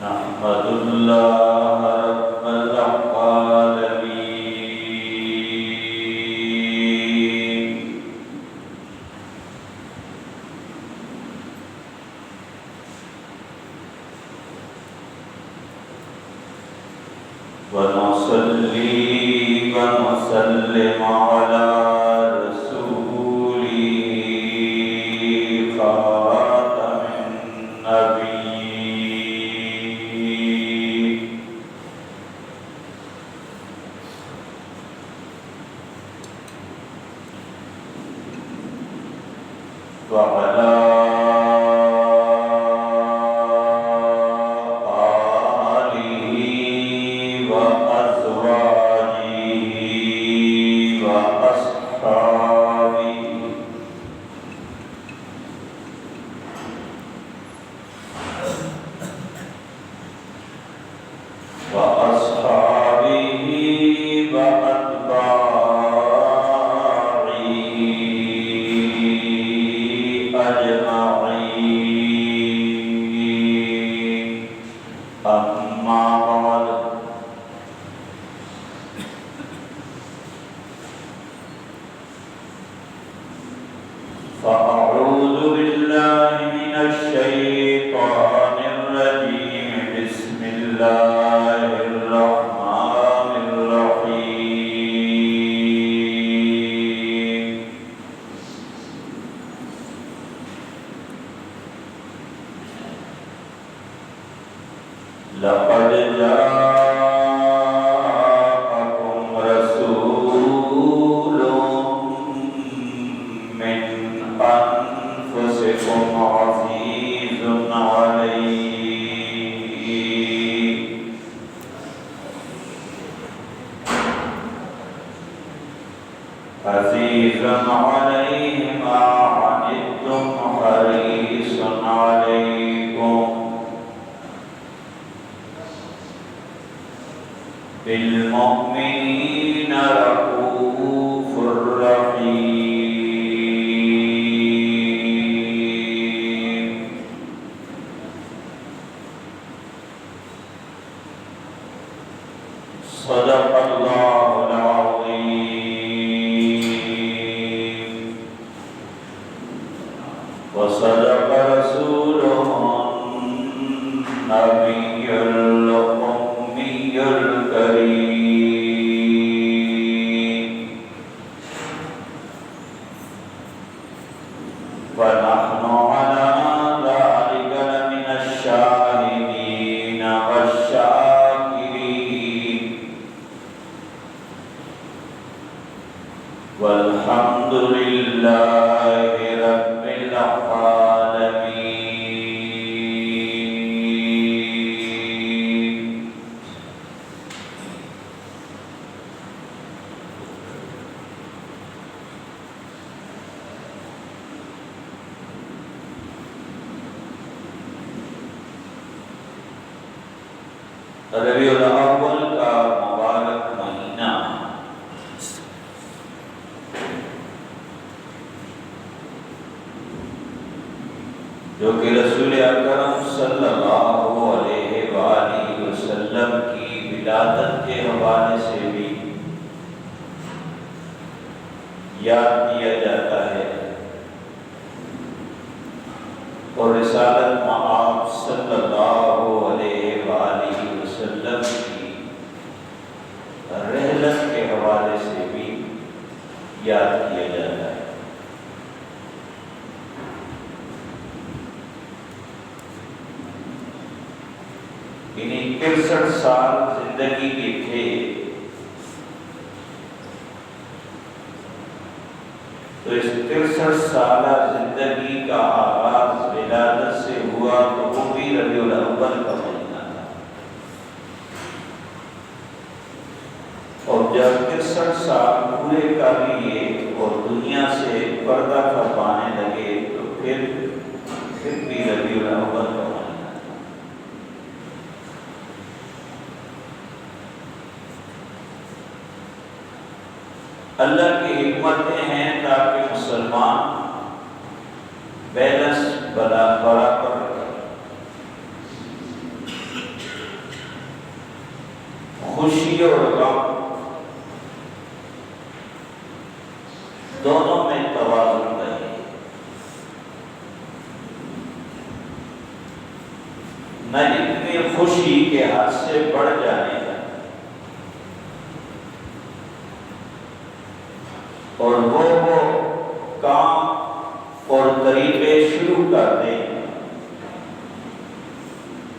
نحمد اللہ رب العالمین ونصلی ونسلم علی رسولی خاتم النبی وعلى آله وأزواجه وأصحابه أجمعين. أما بعد، فأعوذ بالله من الشيطان الرجيم. بسم الله الرحمن الرحيم. لقد جاءكم رسول من أنفسكم عزيز عليه ما عنتم حريص عليكم بالمؤمنين رؤوف رحيم. صدق الله العظيم وصدق رسوله النبي الأمي الكريم. ونحن على ذلك لمن الشاهدين والشاكرين. والحمد لله رب العالمين. ربیع الاول کا مبارک مہینہ جو کہ رسول اکرم صلی اللہ علیہ وآلہ وسلم کی ولادت کے حوالے سے بھی یاد کیا جاتا ہے، اور رسالت مآب صلی اللہ علیہ وآلہ وسلم کی رحلت کے حوالے سے بھی یاد کیا جاتا ہے. انہیں 63 سال زندگی کے تھے تو اس 63 سالہ زندگی کا آغاز ولادت سے ہوا تو وہ بھی ربیع الاول کا مہینہ تھا، اور جب 63 سال پورے کر لیے اور دنیا سے پردہ فرمانے لگے تو پھر بھی ربیع الاول کا مہینہ. اللہ کی حکمتیں ہیں تاکہ مسلمان بیلنس برابر رکھے. خوشی اور غم دونوں میں توازن رہے، نہ اتنی خوشی کے حد سے بڑھ جانے کا اور وہ کام اور طریقے شروع کر دیں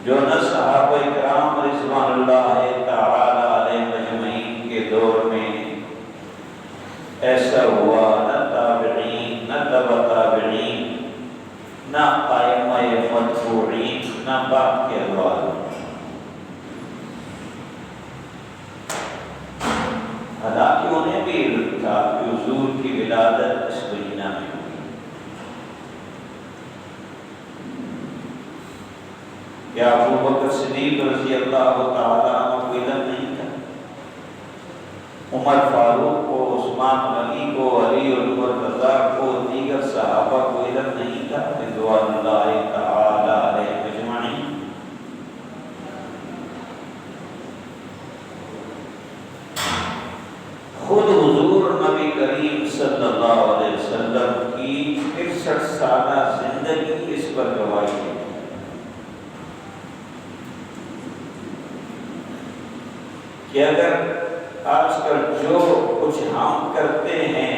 جو نہ صحابہ کرام رضوان اللہ تعالی علیہ مجمعین کے دور میں ایسا ہوا، نہ تابعین، نہ تبع تابعین، نہ ائمہ متبوعین، نہ بعد کے ادوار۔ حالانکہ انہیں بھی علم تھا کہ حضور کی ولادت اس مہینہ میں ہوئی، کیا ابو بکر صدیق رضی اللہ تعالیٰ عنہ کو علم نہیں تھا؟ عمر فاروق کو، عثمان غنی کو، علی المرتضیٰ کو، دیگر صحابہ کو علم نہیں تھا رضوان اللہ تعالی علیہ اجمعین؟ خود حضور نبی کریم صلی اللہ علیہ وسلم کی 61 سالہ زندگی اس پر گواہی ہے کہ اگر آج کل جو کچھ ہم کرتے ہیں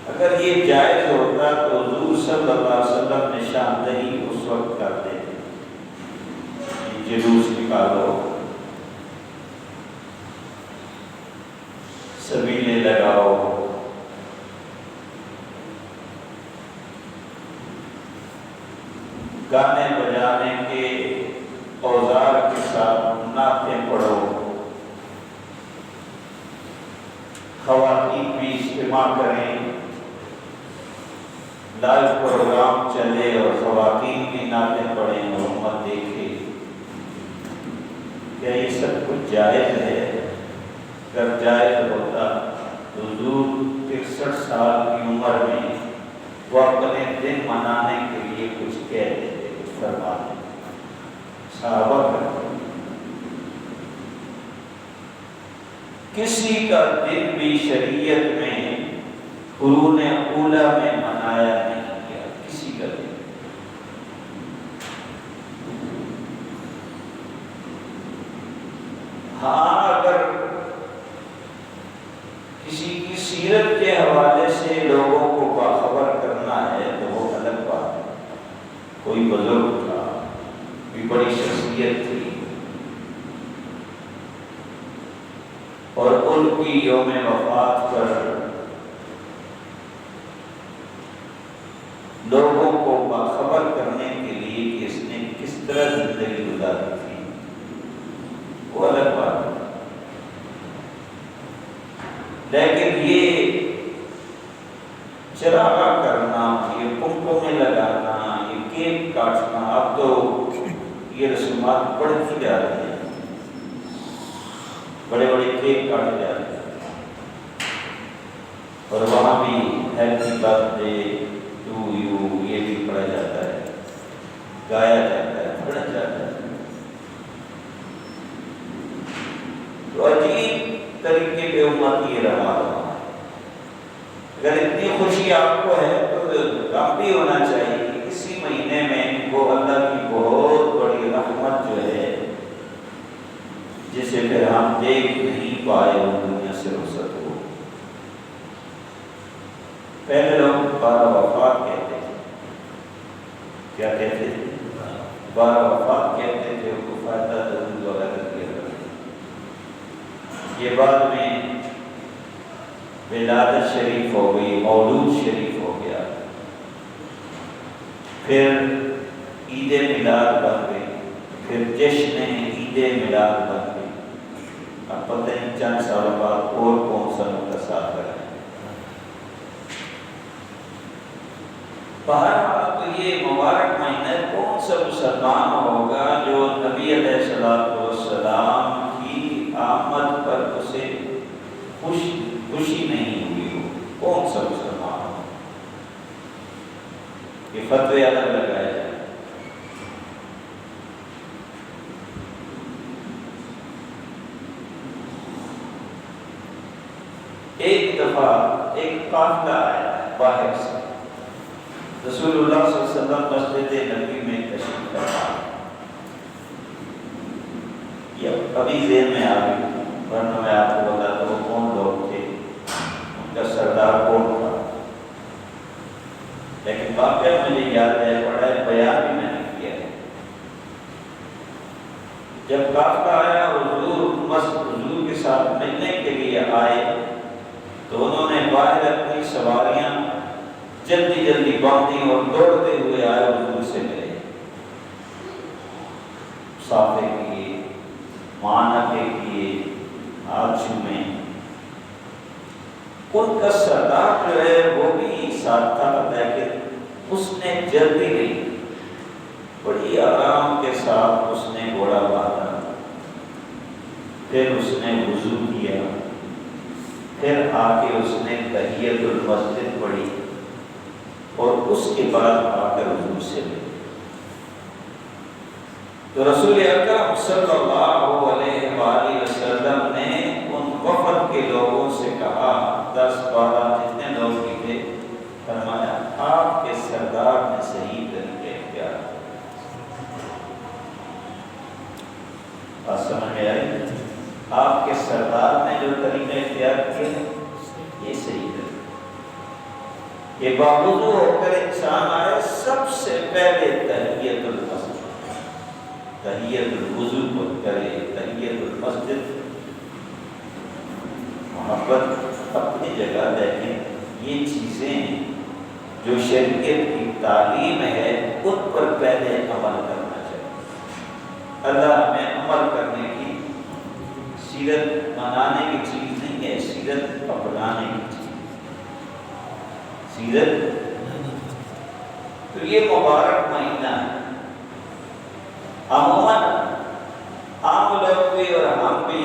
اگر یہ جائز ہوتا تو حضور صلی اللہ علیہ وسلم نشاندہی اس وقت کرتے تھے، جلوس نکالو، سبیلے لگاؤ، گانے بجانے کے اوزار کے ساتھ نعتیں پڑھو، خواتین بھی اجتماع کریں، لائیو پروگرام چلے اور خواتین بھی نعتیں پڑھیں اور امت دیکھے۔ کیا یہ سب کچھ جائز ہے؟ اگر جائز ہوتا تو حضور 63 سال کی عمر میں وہ اپنے دن منانے کے لیے کچھ کہہ دیتے، کچھ فرما دیتے، صحابہ کرتے۔ کسی کا دن بھی شریعت میں قرون اولیٰ میں منایا نہیں گیا، کسی کا دن۔ ہاں اگر کسی کی سیرت کے حوالے سے لوگوں کو باخبر کرنا ہے تو وہ الگ بات ہے، کوئی بزرگ تھا، کوئی بڑی شخصیت تھی اور ان کی یوم وفات پر لوگوں کو باخبر کرنے کے لیے کہ اس نے کس طرح زندگی گزاری تھی، وہ الگ بات ہے۔ لیکن یہ چراغا کرنا، یہ پمپوں میں لگانا، یہ کیک کاٹنا، اب تو یہ رسومات بڑھتی جا رہی ہیں، بڑے بڑے کیک کاٹے جا رہے ہیں اور وہاں بھی ہیپی برتھ ڈے ٹو یو یہ بھی پڑھا جاتا ہے، گایا جاتا ہے، پڑھا جاتا ہے۔ تو عجیب طریقے پہ امت یہ رہا ہے۔ اگر اتنی خوشی آپ کو ہے تو غم بھی ہونا چاہیے کہ اسی مہینے میں وہ اللہ کی بہت بڑی رحمت جو ہے جسے پھر ہم دیکھ نہیں پائے وہ دنیا سے رخصت ہو۔ پہلے لوگ 12 وفات کہتے تھے، کیا کہتے تھے؟ 12 وفات کہتے تھے، وہ فائدہ درود وغیرہ کیا کرتے۔ یہ بعد میں ولادت شریف ہو گئی، مولود شریف ہو گیا، پھر عید میلاد بن گئی، پھر جشن عید میلاد بن گئی۔ اب پتہ نہیں چند سال بعد اور کون سا نقطہ ساتھ ہے۔ بہرحال تو یہ مبارک مہینہ کون سا مسلمان ہوگا جو نبی علیہ السلام کی آمد پر اسے خوشی نہیں ہوئی ہو؟ کون سا مسلمان ہو؟ یہ فتوے الگ لگائے جائیں۔ 12 ایک دفعہ ایک قافلہ آیا باہر سے، رسول اللہ صلی اللہ علیہ وسلم مسجد نبی میں تشریف فرما، یہ ابھی ذہن میں آ گئی، ورنہ میں آپ کو بتاتا وہ کون لوگ تھے، ان کا سردار کون تھا، لیکن واقعہ مجھے یاد ہے، پڑھا ہے، بیان بھی میں نے کیا ہے۔ جب قافلہ آیا حضور کے ساتھ ملنے کے لیے آئے تو انہوں نے باہر اپنی سواریاں جلدی جلدی باندھی اور دوڑتے ہوئے آئے حضور سے ملے، صافے کیے، معانقے کیے، ہاتھ چومے۔ ان کا سردار جو ہے وہ بھی ساتھ تھا، لیکن اس نے جلدی نہیں، بڑی آرام کے ساتھ اس نے گھوڑا باندھا، پھر اس نے وضو کیا، پھر آ کے اس نے تحیت المسجد پڑھی اور اس کے بعد آ کر حضور سے ملے۔ تو رسول اکرم صلی اللہ علیہ وآلہ وسلم نے ان وفد کے لوگوں سے کہا، 10-12 جتنے لوگ بھی تھے، فرمایا آپ کے سردار نے صحیح طریقے اختیار کیا۔ بات سمجھ میں آئی؟ آپ کے سردار نے جو طریقے اختیار کیے یہ صحیح ہے کہ باوضو ہو کر انسان آئے، سب سے پہلے تحیت المسجد، تحیت الوضو کو کرے، تحیت المسجد۔ محبت اپنی جگہ، لیکن یہ چیزیں جو شریعت کی تعلیم ہے ان پر پہلے عمل کرنا چاہیے۔ اللہ ہمیں عمل کرنے کی، سیرت منانے کی چیز نہیں ہے، سیرت اپنانے کی چیز، سیرت۔ تو یہ مبارک مہینہ ہے، عموماً عام لوگ بھی اور ہم بھی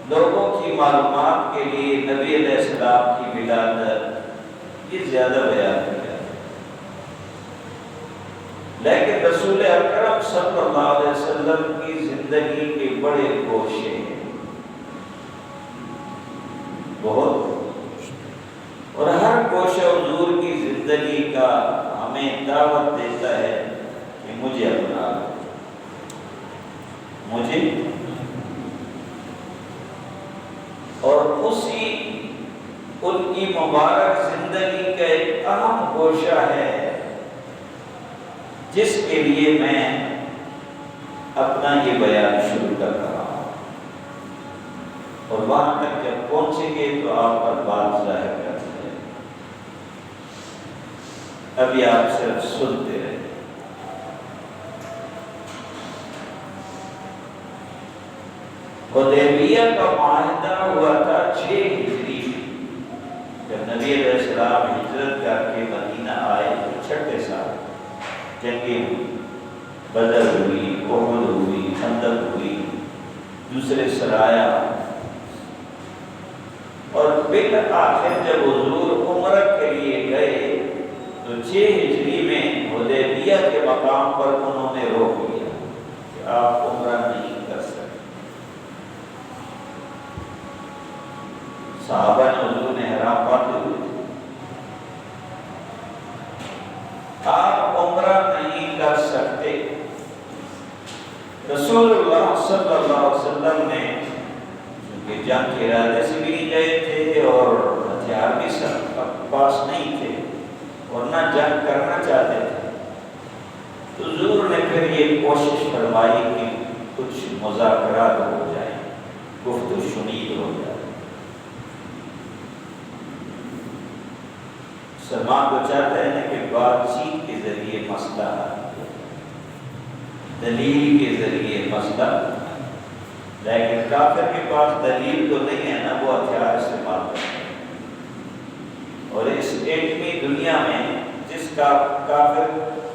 لوگوں کی معلومات کے لیے نبی علیہ السلام کی ولادت یہ زیادہ بیان کیا، لیکن رسول اکرم صلی اللہ علیہ وسلم کی زندگی کے بڑے گوشے ہیں، بہت، اور ہر گوشہ حضور کی زندگی کا ہمیں دعوت دیتا ہے کہ مجھے اپنا لو، مجھے، اور اسی ان کی مبارک زندگی کا ایک اہم گوشہ ہے جس کے لیے میں اپنا یہ بیان شروع کر رہا ہوں، اور وہاں تک جب پہنچیں گے تو آپ پر بات ظاہر کرتے ہیں، ابھی آپ صرف سنتے رہے۔ حدیبیہ کا معاہدہ ہوا تھا 6 ہجری میں، جب نبی علیہ السلام ہجرت کر کے مدینہ آئے تو 6 سال جنگیں ہوئی، بدر ہوئی، احد ہوئی، خندق ہوئی، دوسرے سرایا، اور بالآخر جب حضور عمرہ کے لیے گئے تو 6 ہجری میں حدیبیہ کے مقام پر انہوں نے روک لیا کہ آپ عمرہ نہیں کر سکتے۔ صحابہ نے حضور نے حرام باندھے ہوئے تھے، آپ عمرہ نہیں کر سکتے۔ رسول اللہ صلی اللہ علیہ وسلم نے، کیونکہ جنگ کے ارادے سے بھی نہیں گئے تھے اور ہتھیار بھی سب پاس نہیں تھے، اور نہ جنگ کرنا چاہتے تھے، تو حضور نے پھر یہ کوشش فرمائی کہ کچھ مذاکرات ہو جائیں، گفت و شنید ہو جائے۔ مسلمان کو چاہتے ہیں کہ بات چیت کے ذریعے مسئلہ، دلیل کے ذریعے مسئلہ، لیکن کافر کے پاس دلیل تو نہیں ہے نا، وہ ہتھیار استعمال کرتے ہیں، اور اس ایٹمی دنیا میں جس کا کافر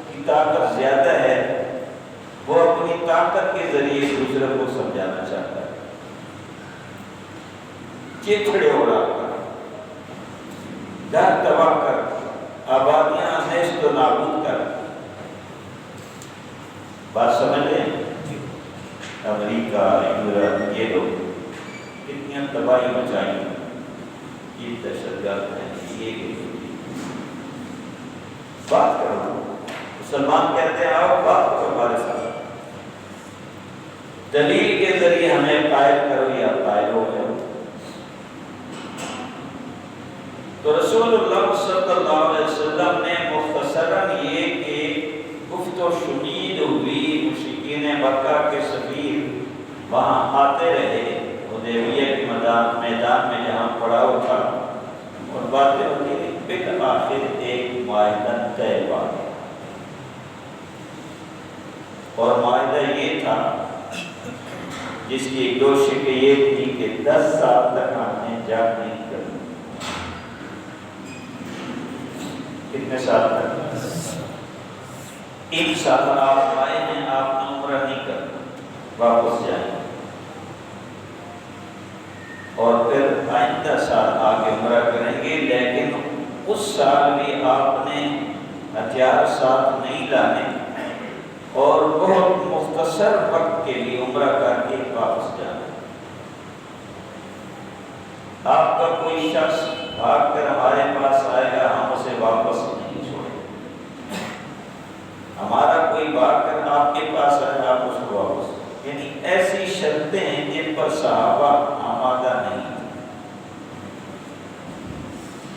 کی طاقت زیادہ ہے وہ اپنی طاقت کے ذریعے دوسرے کو سمجھانا چاہتا ہے، چیچڑے اڑا کر، گھر تباہ کر، آبادیاں نیست و نابود کر۔ بات سمجھ لیں، امریکہ، یورپ، یہ لوگ کتنی تباہی مچائی، دہشت گرد ہیں، یہ بات کرو۔ مسلمان کہتے ہیں آؤ بات کرو ہمارے ساتھ، دلیل کے ذریعے ہمیں قائل کرو یا قائل ہو جاؤ۔ تو رسول اللہ صلی اللہ علیہ وسلم نے مختصراً یہ کہ گفت و شنید ہوئی، مشرکین مکہ کے سفیر وہاں آتے رہے حدیبیہ کے میدان میں جہاں پڑاؤ تھا، اور باتیں ہوتی رہی، بالآخر ایک معاہدہ طے ہوا، اور معاہدہ یہ تھا جس کی دو شکیں یہ تھی کہ 10 سال تک ہم نے جنگ نہیں کرنا۔ کتنے سال تک؟ 1 سال آپ آئے ہیں، آپ نے عمرہ نہیں کرنا، واپس جائیں، اور پھر آئندہ سال آگے عمرہ کریں گے، لیکن اس سال بھی آپ نے ہتھیار ساتھ نہیں لانے، اور بہت مختصر وقت کے لیے عمرہ کر کے واپس جانا۔ آپ کا کوئی شخص بھاگ کر ہمارے پاس آئے گا، ہم اسے واپس نہیں چھوڑیں گے۔ ہمارا کوئی بھاگ کر آپ کے پاس آئے گا، آپ اس کو واپس، یعنی ایسی شرطیں ہیں جن پر صحابہ آمادہ نہیں تھے،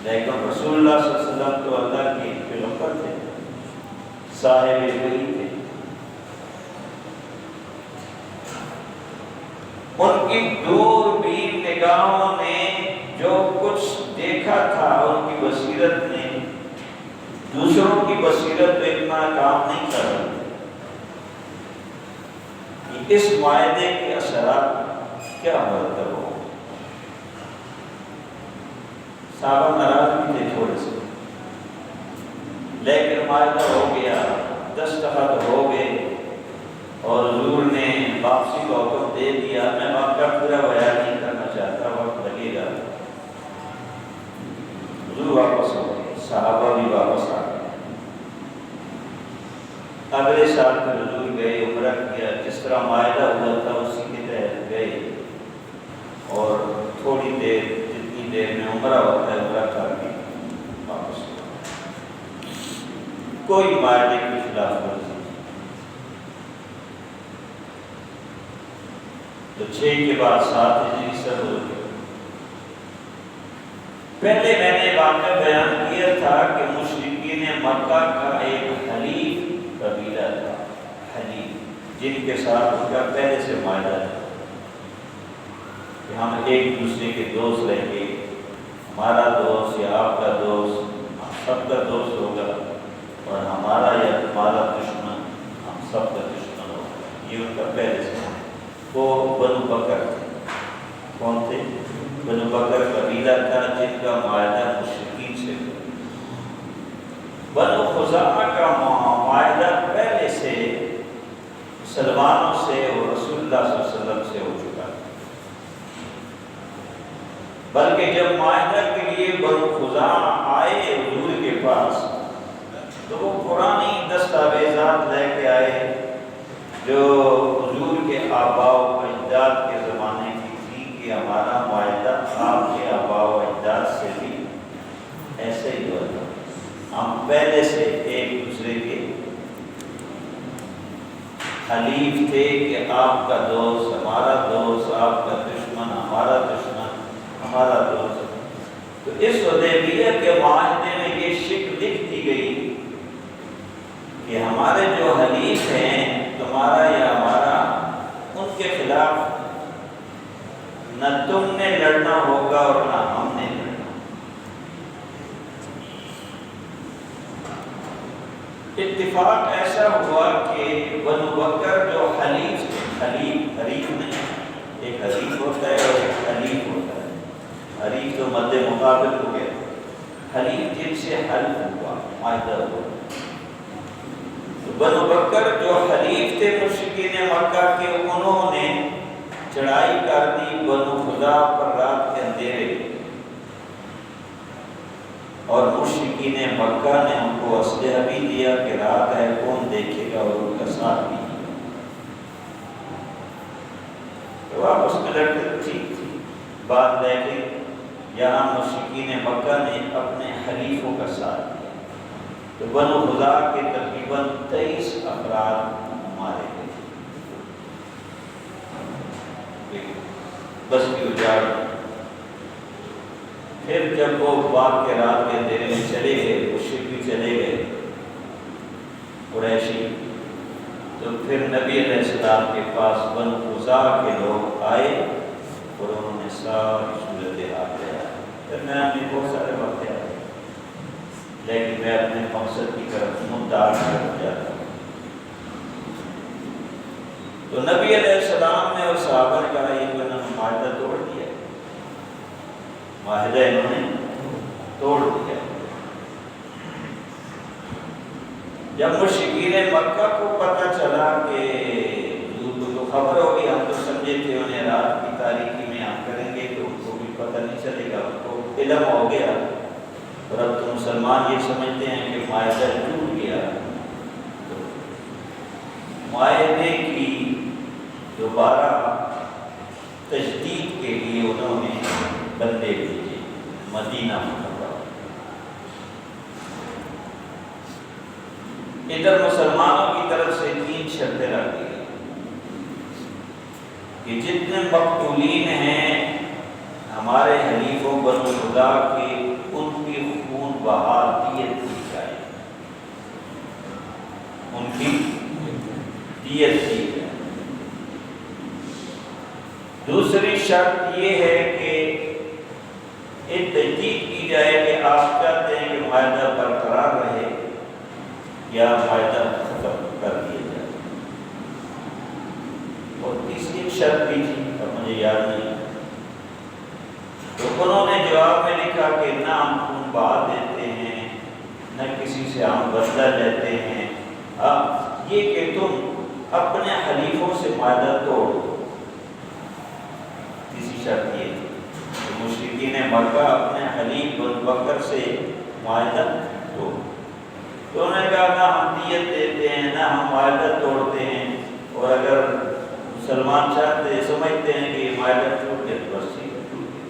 لیکن رسول اللہ صلی اللہ علیہ وسلم تو اللہ کے پیغمبر تھے، صاحب وحی تھے، ان کی دوربین نگاہوں نے جو کچھ دیکھا تھا، ان کی بصیرت نے دوسروں کی بصیرت پہ اتنا کام نہیں کر رہا کہ اس معاہدے کے اثرات کیا مرتب ہو۔ صحابہ ناراض بھی تھے تھوڑے سے، لیکن معاہدہ ہو گیا، دستخط ہو گئے، اور حضور نے واپسی کا حکم دے دیا۔ میں مکہ پورا بیان نہیں کرنا چاہتا، وقت لگے گا۔ حضور واپس ہو گئے، صحابہ بھی واپس آ گئے۔ اگلے سال پھر حضور گئے، عمرہ کیا، جس طرح معاہدہ ہوا تھا اسی کے تحت گئے، اور تھوڑی دیر جتنی دیر میں عمرہ ہوتا ہے عمرہ کر کے واپس ہو گئے۔ کوئی معاہدے کی خلاف ورزی۔ تو 6 کے بعد 7 ہجری سب ہو گئے۔ پہلے میں نے واقعہ بیان کیا تھا کہ مشرکین مکہ کا ایک حلیف قبیلہ تھا، حلیف، جن کے ساتھ ان کا پہلے سے معاہدہ تھا کہ ہم ایک دوسرے کے دوست رہیں گے، ہمارا دوست یا آپ کا دوست ہم سب کا دوست ہوگا، اور ہمارا یا تمہارا دشمن ہم سب کا دشمن ہوگا۔ یہ ان کا پہلے سے وہ بنو بکر تھے۔ کون تھے؟ بنو بکر قبیلہ تھا جن کا معاہدہ مشرکین سے تھا۔ بنو خزاعہ کا معاہدہ پہلے سے مسلمانوں سے اور رسول اللہ صلی اللہ علیہ وسلم سے ہو چکا تھا، بلکہ جب معاہدہ کے لیے بنو خزاعہ آئے حضور کے پاس تو وہ پرانی دستاویزات لے کے آئے جو حضور کے آباء و اجداد کے زمانے کی تھی کہ ہمارا معاہدہ آپ کے آباء و اجداد سے بھی ایسے ہی ہوا تھا، ہم پہلے سے ایک دوسرے کے حلیف تھے کہ آپ کا دوست ہمارا دوست، آپ کا دشمن ہمارا دشمن، ہمارا دوست۔ تو اس حدیبیہ کے معاہدے میں یہ شک لکھ دی گئی کہ ہمارے جو حلیف ہیں تمہارا یا ہمارا، ان کے خلاف نہ تم نے لڑنا ہوگا اور نہ ہم نے لڑنا۔ اتفاق ایسا ہوا کہ بنو بکر جو حلیف تھے، حلیف نہیں، ایک حلیف ہوتا ہے اور ایک حلیف ہوتا ہے۔ حلیف تو مد مقابل ہو گیا، حلیف جن سے حلف ہوا، معاہدہ ہوا۔ بنو بکر جو حلیف تھے مشرکین مکہ کے، انہوں نے چڑھائی کر دی بنو خزاعہ پر رات کے اندھیرے، اور مشرکین مکہ نے ان کو اسلحہ بھی دیا کہ رات ہے کون دیکھے گا، اور ان کا ساتھ بھی دیا۔ تو آپس میں لڑتے ٹھیک تھی، بات لے کے یہاں مشرکین مکہ نے اپنے حلیفوں کا ساتھ دیا تو بنو خزاع کے تقریباً 23 افراد مارے گئے، بس کی اجاڑ۔ پھر جب وہ باغ کے رات کے اندھیرے میں چلے گئے، مشرک بھی چلے گئے قریشی، تو پھر نبی علیہ السلام کے پاس بنو خزاع کے لوگ آئے اور انہوں نے ساری صورتحال لیا۔ پھر میں اپنے بہت سارے واقعات آئے، لیکن میں اپنے مقصد کی طرف منتہا کر جاتا ہوں۔ تو نبی علیہ السلام نے اور صحابہ نے کہا یہ تو انہوں نے معاہدہ توڑ دیا، معاہدہ انہوں نے توڑ دیا۔ جب مشرکین مکہ کو پتہ چلا کہ حضور کو تو خبر ہوگی، ہم تو سمجھے تھے انہیں رات کی تاریکی میں ہم کریں گے تو ان کو بھی پتہ نہیں چلے گا، ان کو علم ہو گیا، اور اب تو مسلمان یہ سمجھتے ہیں کہ معاہدہ ٹوٹ گیا، تو معاہدے کی دوبارہ تجدید کے لیے انہوں نے بندے بھیجے مدینہ منورہ۔ ادھر مسلمانوں کی طرف سے 3 شرطیں رکھ دی گئی کہ جتنے مقتولین ہیں ہمارے حلیفوں بنو خزاع کے، ان کی خون بہا دیت دی جائے، ان کی دیت دی جائے۔ دوسری شرط یہ ہے کہ یہ تجدید کی جائے کہ آپ چاہتے ہیں کہ معاہدہ برقرار رہے یا معاہدہ ختم کر دیا جائے۔ اور تیسری شرط بھی تھی، اب مجھے یاد نہیں، تو انہوں نے جواب میں لکھا کہ نہ ہم خون بہا دیتے ہیں، نہ کسی سے ہم بدلہ لیتے ہیں، اب یہ کہ تم اپنے حلیفوں سے معاہدہ توڑ دو۔ تیسری شرط یہ تھی کہ مشرکین مکہ اپنے حلیف بنو بکر سے معاہدہ توڑ، تو انہوں نے کہا نہ ہم دیت دیتے ہیں نہ ہم معاہدہ توڑتے ہیں، اور اگر مسلمان چاہتے سمجھتے ہیں کہ یہ معاہدہ ٹوٹ گیا تو بس ٹھیک ہے، ٹوٹ گیا۔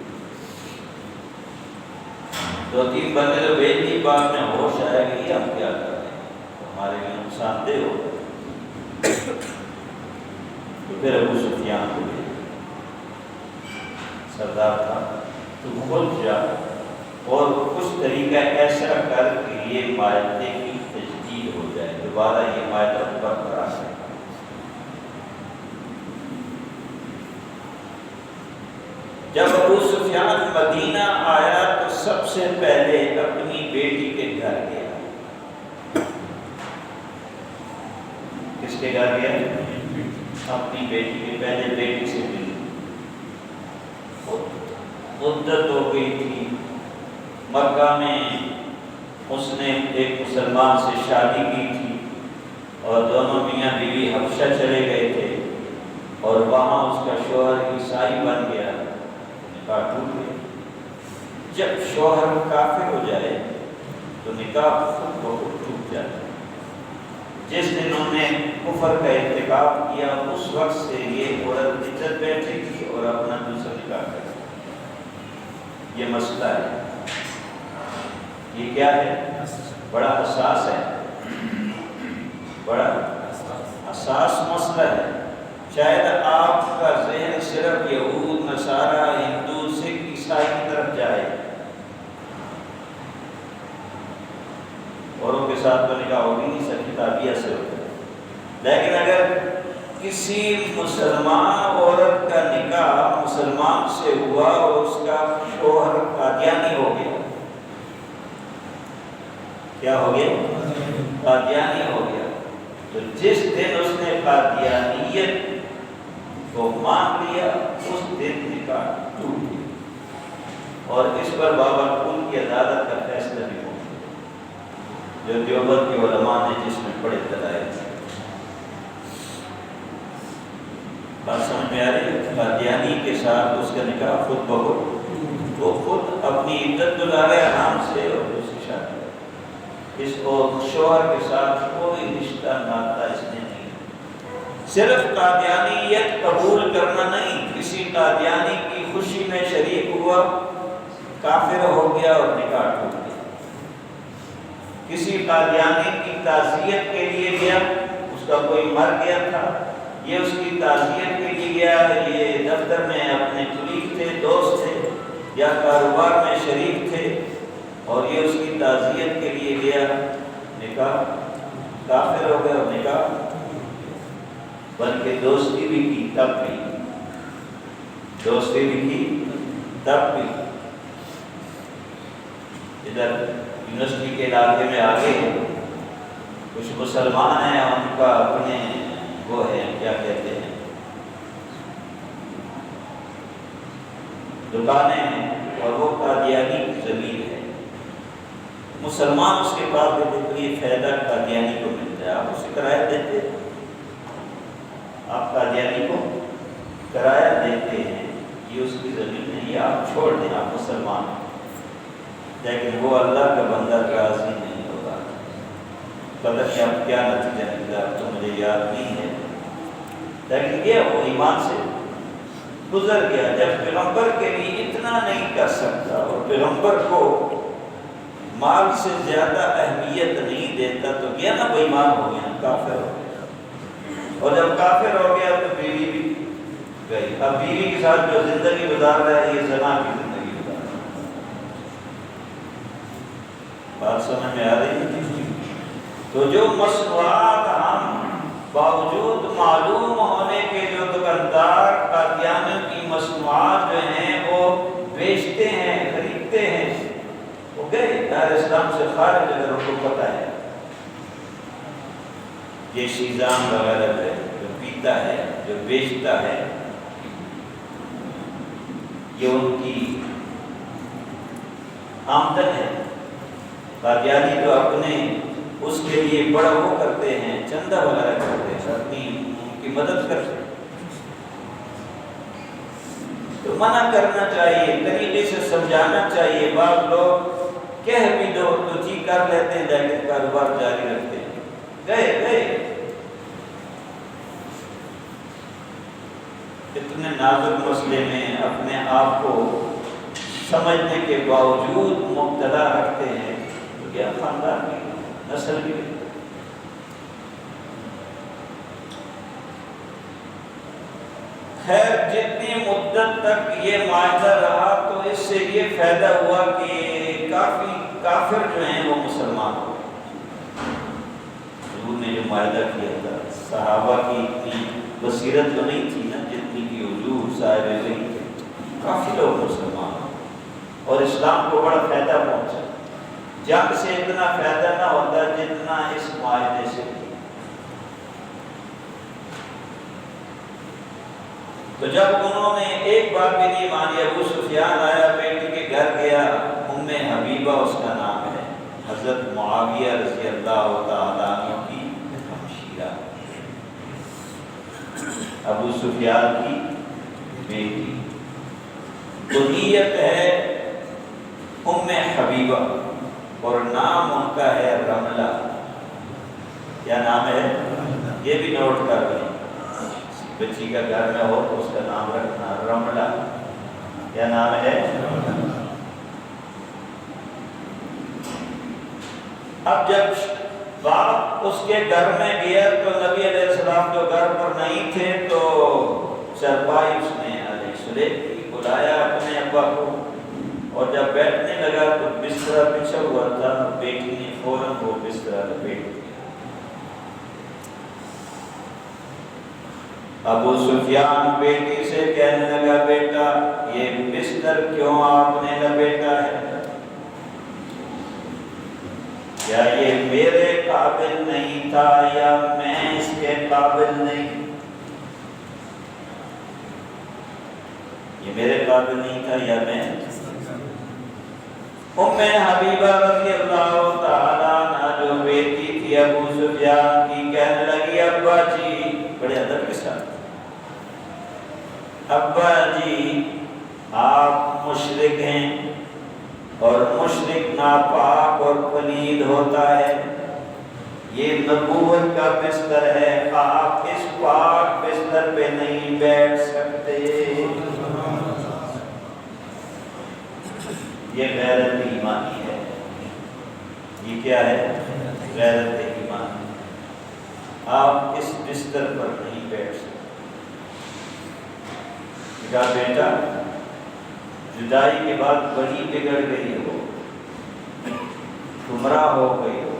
2-3 بندے تو بھیج دی، بعد میں ہوش آیا کہ یہ ہم کیا کر رہے ہیں، ہمارے لیے نقصان دہ ہو، تو پھر ابو سفیان کو بھیجا، سردار تھا، تو خود جا اور کچھ طریقہ ایسا کر کہ یہ معاہدے کی تجدید ہو جائے، دوبارہ یہ معاہدہ برقرار ہے۔ جب ابو سفیان مدینہ آیا تو سب سے پہلے اپنی بیٹی کے گھر گیا۔ کس کے گھر گیا؟ اپنی بیٹی کے، پہلے بیٹی سے ملی، مدت ہو گئی تھی مکہ میں، اس نے ایک مسلمان سے شادی کی تھی اور دونوں میاں بیوی حبشہ چلے گئے تھے، اور وہاں اس کا شوہر عیسائی بن گیا، نکاح ٹوٹ گیا۔ جب شوہر کافر ہو جائے تو نکاح خود بخود ٹوٹ جاتا ہے۔ جس دن انہوں نے کفر کا ارتکاب کیا اس وقت سے یہ عورت عزت بیٹھے گی اور اپنا دوسرا نکاح کرے، یہ مسئلہ ہے۔ یہ کیا ہے؟ بڑا حساس ہے، بڑا حساس مسئلہ ہے۔ شاید آپ کا ذہن صرف یہود، نصارہ، ہندو، سکھ، عیسائی کی طرف جائے، اوروں کے ساتھ تو نکاح ہو بھی نہیں سکتی، تابعہ سے ہوتا ہے، لیکن اگر کسی مسلمان عورت کا نکاح مسلمان سے ہوا اور اس کا شوہر قادیانی ہو گیا، کیا ہو گیا؟ قادیانی ہو گیا، تو جس دن اس نے قادیانیت کو مان لیا اس دن نکاح ٹوٹ گیا، اور اس پر بابا کل کی عدالت کا فیصلہ بھی ہو گیا، جو دیوبند کے علماء نے جس میں بڑے دلائل تھے۔ بات سمجھ میں آ رہی ہے؟ قادیانی کے ساتھ اس کا نکاح خود بخود، وہ خود اپنی عدت گزارے آرام سے اور دوسری شادی، اس اور شوہر کے ساتھ کوئی رشتہ ناتا اس نے نہیں۔ صرف قادیانیت قبول کرنا نہیں، کسی قادیانی کی خوشی میں شریک ہوا، کافر ہو گیا اور نکاح ٹوٹ گیا۔ کسی قادیانی کی تعزیت کے لیے گیا، اس کا کوئی مر گیا تھا، یہ اس کی تعزیت کے لیے گیا، یہ دفتر میں اپنے کلیگ تھے، دوست تھے یا کاروبار میں شریک تھے اور یہ اس کی تعزیت کے لیے گیا، نکاح کافر ہو گیا اور نکاح، بلکہ دوستی بھی کی تب بھی، دوستی بھی کی تب بھی۔ ادھر یونیورسٹی کے علاقے میں آگے کچھ مسلمان ہیں، ان کا اپنے وہ ہے کیا کہتے ہیں دکانیں ہیں اور وہ قادیانی زمین ہے، مسلمان اس کے پاس دیتے تو یہ فائدہ قادیانی کو ملتا ہے، آپ اسے کرایہ دیتے، آپ قادیانی کو کرایہ دیتے ہیں، یہ اس کی زمین نہیں ہے، آپ چھوڑ دیں، آپ مسلمان ہیں، لیکن وہ اللہ کا بندہ راضی نہیں ہوگا۔ پتہ نہیں اب کیا نتیجہ نکلا تو مجھے یاد نہیں ہے، لیکن یہ وہ ایمان سے گزر گیا۔ جب پیغمبر کے لیے اتنا نہیں کر سکتا اور پیغمبر کو مال سے زیادہ اہمیت نہیں دیتا تو گیا نا، بے ایمان ہو گیا، کافر ہو گیا، اور جب کافر ہو گیا تو بیوی بھی گئی، اب بیوی کے ساتھ جو زندگی گزار رہا ہے یہ زنا کی زندگی گزار رہا ہے۔ بات سمجھ میں آ رہی ہے؟ تو جو مصنوعات ہم باوجود معلوم ہونے کے جو دکاندار قادیانیوں کی مصنوعات جو ہیں وہ بیچتے ہیں، خریدتے ہیں، وہ گئے دار اسلام سے خارج، اگر ان کو پتہ ہے یہ شیزان وغیرہ ہے جو پیتا ہے، جو بیچتا ہے، یہ ان کی آمدن ہے۔ قادیانی تو اپنے اس کے لیے بڑا وہ کرتے ہیں، چندہ وغیرہ کرتے ہیں، اپنی ان کی مدد کرتے ہیں، تو منع کرنا چاہیے، طریقے سے سمجھانا چاہیے۔ بعض لوگ کہہ بھی دو تو جی کر لیتے ہیں لیکن کاروبار جاری رکھتے ہیں، گئے اتنے نازک مسئلے میں اپنے آپ کو سمجھنے کے باوجود مبتلا رکھتے ہیں، تو کیا خاندان کی نسل کی۔ خیر جتنی مدت تک یہ معاہدہ رہا تو اس سے یہ فائدہ ہوا کہ کافی کافر جو ہیں وہ مسلمان ہو گئے۔ حضور نے جو معاہدہ کیا تھا، صحابہ کی اتنی بصیرت تو نہیں تھی نا جتنی کہ حضور صاحب نہیں تھے، کافی لوگ مسلمان ہو اور اسلام کو بڑا فائدہ پہنچا۔ جنگ سے اتنا فائدہ نہ ہوتا جتنا اس معاہدے سے۔ تو جب انہوں نے ایک بار بھی نہیں مانی، ابو سفیان آیا، بیٹی کے گھر گیا، ام حبیبہ اس کا نام ہے، حضرت معاویہ رضی اللہ تعالیٰ عنہ کی ہمشیرہ، ابو سفیان کی بیٹی، کنیت ہے ام حبیبہ اور نام ان کا ہے رملہ۔ کیا نام ہے؟ یہ بھی نوٹ کر لیں، بچی کا گھر میں ہو تو اس کا نام رکھنا رملہ۔ کیا نام ہے؟ اب جب باپ اس کے گھر میں گیا تو نبی علیہ السلام جو گھر پر نہیں تھے تو چرپائی اس نے علیہ السلام بلایا اپنے ابا کو، اور جب بیٹھنے لگا تو بستر بچھا ہوا تھا، بیٹی نے فوراً وہ بستر لپیٹ دیا۔ ابو سفیان بیٹی سے کہنے لگا، بیٹا یہ بستر کیوں آپ نے لپیٹا ہے؟ کیا یہ میرے قابل نہیں تھا یا میں اس کے قابل نہیں؟ یہ میرے قابل نہیں تھا یا میں؟ ام حبیبہ رضی اللہ تعالیٰ عنہ جو بیٹی تھی ابو سفیان کی، کہنے لگی، ابا جی، بڑے ادب کے ساتھ، ابا جی آپ مشرک ہیں اور مشرک ناپاک اور پلید ہوتا ہے، یہ نبوت کا بستر ہے، آپ اس پاک بستر پہ نہیں بیٹھ سکتے۔ یہ غیرت ایمانی ہے. یہ کیا ہے؟ غیرت ایمانی. آپ اس بستر پر نہیں بیٹھ سکتے. کہا بیٹا جدائی کے بعد بڑی بگڑ گئی ہو، گمراہ ہو گئی ہو.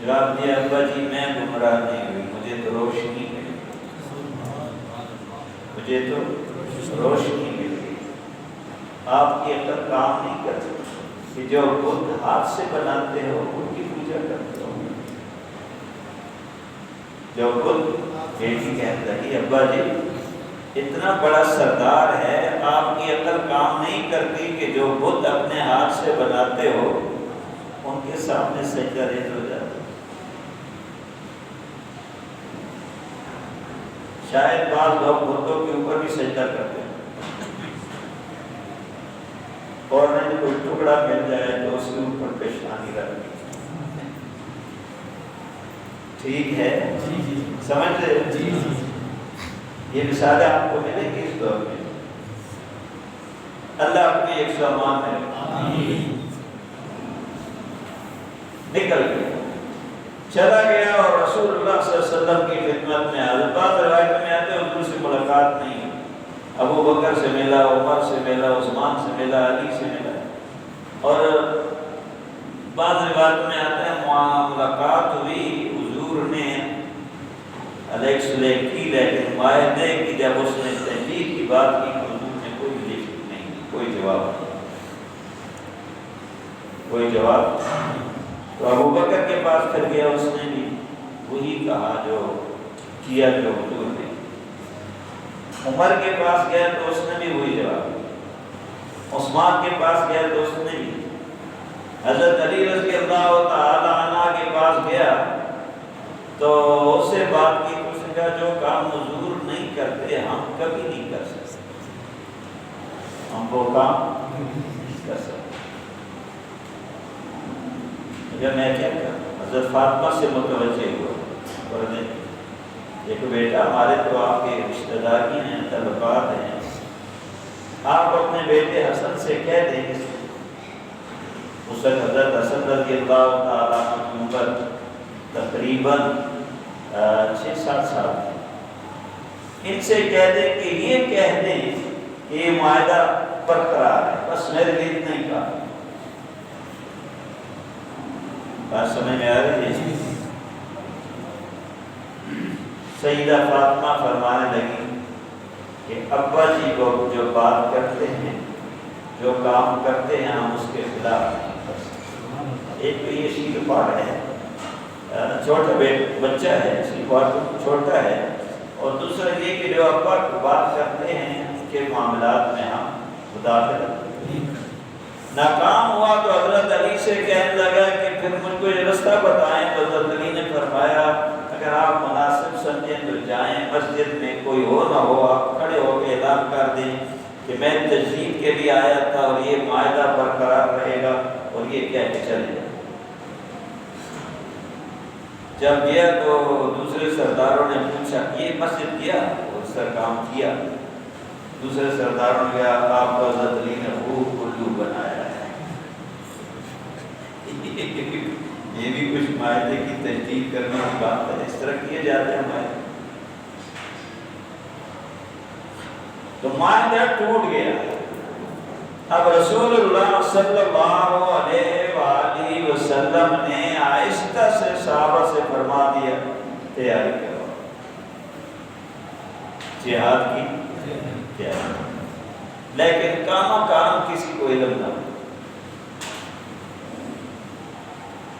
جواب دیا ابا جی میں گمراہ نہیں ہوئی، مجھے تو روشنی ملی، مجھے تو روشنی ملی. آپ کی عقل کام نہیں کر سکتی کہ جو بدھ ہاتھ سے بناتے ہو ان کی پوجا کرتے ہو. جو بدھ بیٹی کہتا ہے ابا جی اتنا بڑا سردار ہے، آپ کی عقل کام نہیں کرتی کہ جو بدھ اپنے ہاتھ سے بناتے ہو ان کے سامنے سجدہ ریز ہو جاتا. شاید بعض لوگ بتوں کے اوپر بھی سجدہ کرتے ہیں، اور نہیں کوئی ٹکڑا مل جائے تو اس کے اوپر پیشانی رکھنی. ٹھیک ہے، سمجھ رہے؟ یہ مثالیں آپ کو ملیں گی اس دور میں. اللہ اپنی ایک سو امان ہے. نکل گیا، چلا گیا اور رسول اللہ صلی اللہ علیہ وسلم کی خدمت میں حضرت. بعض روایت میں آتے ہیں حضور سے ملاقات نہیں، ابو بکر سے ملا، عمر سے ملا، عثمان سے ملا، علی سے ملا. اور بعض روایت میں آتے ہیں ملاقات ہوئی، حضور نے علیہ السلام کی، لیکن معاہدے کی جب اس نے تحریر کی بات کی تو حضور نے کوئی لفٹ نہیں دی، کوئی جواب نہیں، کوئی جواب. تو ابو بکر کے پاس پھر گیا، اس نے بھی وہی کہا جو کیا جو حضور نے. عمر کے پاس گیا تو اس نے بھی وہی جواب. عثمان کے پاس گیا تو اس نے بھی. حضرت علی رضی اللہ تعالی عنہ کے پاس گیا تو اس سے بات کی. اس نے کہا جو کام حضور نہیں کرتے ہم کبھی نہیں کر سکتے، ہم وہ کام نہیں کر سکتے. میں کیا کروں؟ حضرت فاطمہ سے متوجہ ہوا اور دیکھو بیٹا ہمارے تو آپ کے رشتہ داری ہیں، تعلقات ہیں، آپ اپنے بیٹے حسن سے کہہ دیں. اس وقت حضرت حسن رضی اللہ تعالیٰ عنہ کی عمر تقریباً 6-7 سال تھی. ان سے کہہ دیں کہ یہ کہہ دیں کہ یہ معاہدہ برقرار ہے، بس میرے لیے اتنا ہی کہا. بات سمجھ میں آ رہی ہے؟ سیدہ فاطمہ فرمانے لگی کہ ابا جی کو جو بات کرتے ہیں، جو کام کرتے ہیں، ہم اس کے خلاف نہیں کر سکتے. ایک تو یہ شیر پاڑ ہے، چھوٹا بچہ ہے، شیر پاڑ چھوٹا ہے، اور دوسرا یہ کہ جو ابا بات کرتے ہیں ان کے معاملات میں ہم مداخلت. ناکام ہوا تو حضرت علی سے کہنے لگا کہ پھر مجھ کو یہ رستہ بتائیں. تو حضرت علی نے فرمایا اگر آپ مناسب سمجھیں تو جائیں، مسجد میں کوئی ہو نہ ہو آپ کھڑے ہو کے اعلان کر دیں کہ میں تجدید کے لیے آیا تھا اور یہ معاہدہ برقرار رہے گا، اور یہ کہہ کے چلے جائیں. جب گیا تو دوسرے سرداروں نے پوچھا یہ مسجد کیا؟ اس کا کام کیا. دوسرے سرداروں نے کہا آپ کو حضرت علی نے خوب الو بنایا ہے. یہ بھی کچھ معاہدے کی تجدید کرنے کی بات ہے، اس طرح کیے جاتے ہیں معاہدے. تو معاہدہ ٹوٹ گیا. اب رسول اللہ صلی اللہ علیہ وآلہ وسلم نے آہستہ سے صحابہ سے فرما دیا تیاری کرو، جہاد کی تیاری. لیکن کام کسی کو علم نہ ہو،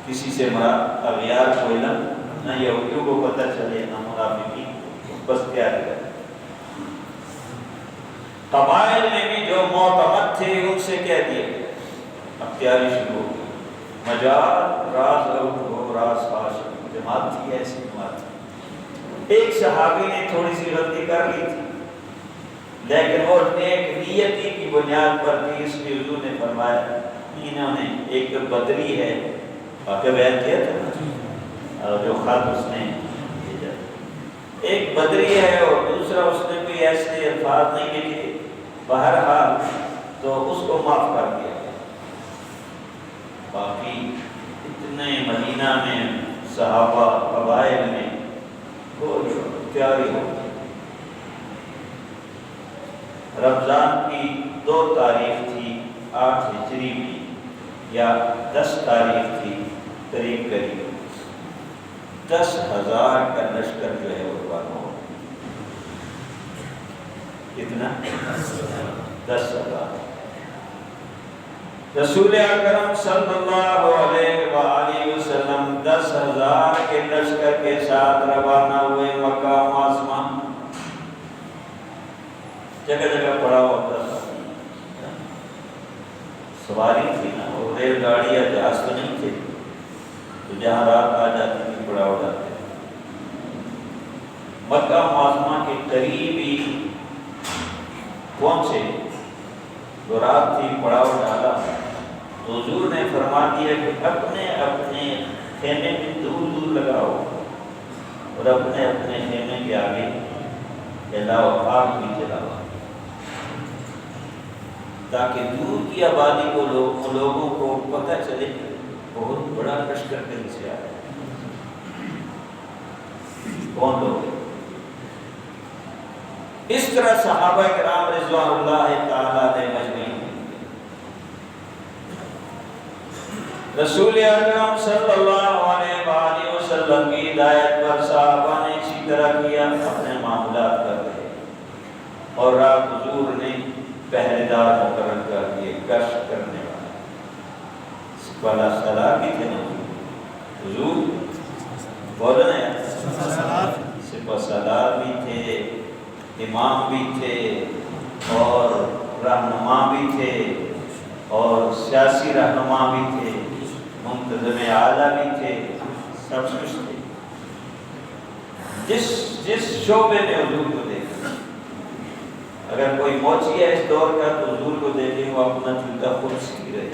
کسی سے مراد اغیار کو علم نہ یہودیوں کو پتہ چلے نہ منافقین کو، بس تیاری کرو. قبائل میں بھی جو معتمد تھے ان سے کہہ دیا گیا. اب تیاری شروع ہو گئی. مجال راز اور راز فاش جماعت تھی، ایسی جماعت تھی. ایک صحابی نے تھوڑی سی غلطی کر لی تھی، لیکن وہ نیک نیتی کی بنیاد پر تھی، اس لیے حضور نے فرمایا انہوں نے ایک بدری ہے، واقعہ بیان کیا تھا جو خط اس نے بھیجا، ایک بدری ہے اور دوسرا اس نے ایسے الفاظ نہیں لکھے، بہرحال تو اس کو معاف کر دیا. باقی اتنے مدینہ میں صحابہ قبائل میں کوئی تیاری ہو. رمضان کی 2 تاریخ تھی 8 ہجری میں یا 10 تاریخ تھی، قریب 10,000 کا لشکر جو ہے وہ روانہ ہو. کتنا؟ 10,000. رسول اکرم صلی اللہ علیہ وآلہ وسلم 10,000 کے لشکر کے ساتھ روانہ ہوئے مکہ معظمہ. جگہ جگہ پڑا ہوتا تھا، سواری تھی نا، وہ ریل گاڑی یا جہاز تو نہیں تھے، تو جہاں رات آ جاتی تھی پڑا ہو جاتے. مکہ معظمہ کے قریب ہی پہنچے تو رات تھی، پڑاؤ ڈالا تو حضور نے فرما دیا کہ اپنے اپنے خیمے میں دور دور لگاؤ اور اپنے اپنے خیمے کے آگے جلاؤ، آگ بھی جلاؤ، تاکہ دور کی آبادی کو لوگوں کو پتہ چلے بہت بڑا لشکر کہیں سے آیا. کون لوگ؟ اس طرح صحابہ کرام رضوان اللہ تعالیٰ علیہ مجمعین. رسول اکرم صلی اللہ علیہ وآلہ وسلم کی ہدایت پر صحابہ نے اسی طرح کیا، اپنے معاملات کر رہے. اور رات حضور نے پہرے دار مقرر کر دیے، گشت کرنے والا سلار بھی تھے نا حضور، بولو نا، سپہ سالار بھی تھے، امام بھی تھے، اور رہنما بھی تھے، اور سیاسی رہنما بھی تھے، منتظم اعلیٰ بھی تھے، سب کچھ تھے. جس شعبے میں حضور کو دیکھا، اگر کوئی موچی ہے اس دور کا تو حضور کو دیکھیں وہ اپنا جوتا خود سیکھ رہے.